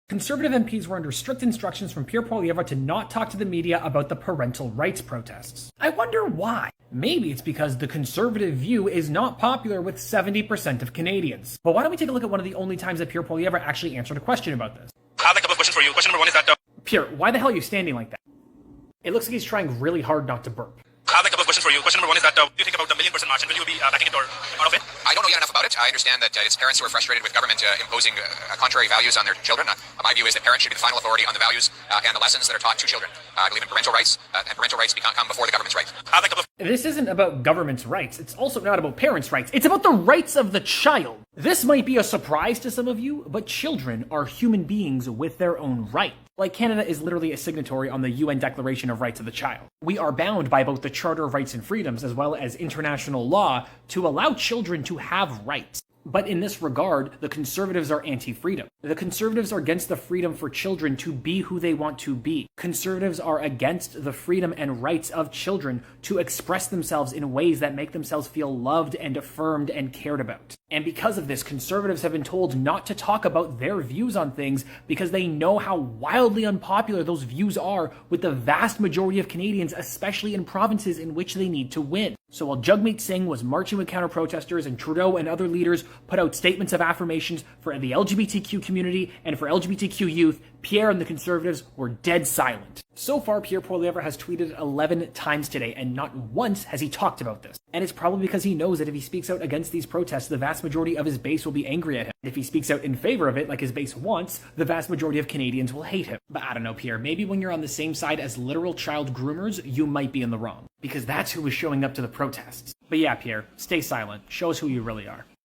Conservative MPs were under strict instructions from Pierre Poilievre to not talk to the media about the parental rights protests. I wonder why. Maybe it's because the conservative view is not popular with 70% of Canadians. But why don't we take a look at one of the only times that Pierre Poilievre actually answered a question about this? I have a couple of questions for you. Question number one is that... Pierre, why the hell are you standing like that? It looks like he's trying really hard not to burp. I have a couple of questions for you. Question number one is that, what do you think about the million-person march, and will you be backing it or out of it? I don't know yet enough about it. I understand that it's parents who are frustrated with government imposing contrary values on their children. My view is that parents should be the final authority on the values and the lessons that are taught to children. I believe in parental rights, and parental rights come before the government's rights. I have a couple of... This isn't about government's rights. It's also not about parents' rights. It's about the rights of the child. This might be a surprise to some of you, but children are human beings with their own rights. Like, Canada is literally a signatory on the UN Declaration of Rights of the Child. We are bound by both the Charter of Rights and Freedoms as well as international law to allow children to have rights. But in this regard, the Conservatives are anti-freedom. The Conservatives are against the freedom for children to be who they want to be. Conservatives are against the freedom and rights of children to express themselves in ways that make themselves feel loved and affirmed and cared about. And because of this, Conservatives have been told not to talk about their views on things because they know how wildly unpopular those views are with the vast majority of Canadians, especially in provinces in which they need to win. So while Jagmeet Singh was marching with counter-protesters and Trudeau and other leaders put out statements of affirmations for the LGBTQ community and for LGBTQ youth, Pierre and the Conservatives were dead silent. So far, Pierre Poilievre has tweeted 11 times today, and not once has he talked about this. And it's probably because he knows that if he speaks out against these protests, the vast majority of his base will be angry at him. If he speaks out in favor of it, like his base wants, the vast majority of Canadians will hate him. But I don't know, Pierre, maybe when you're on the same side as literal child groomers, you might be in the wrong. Because that's who was showing up to the protests. But yeah, Pierre, stay silent. Show us who you really are.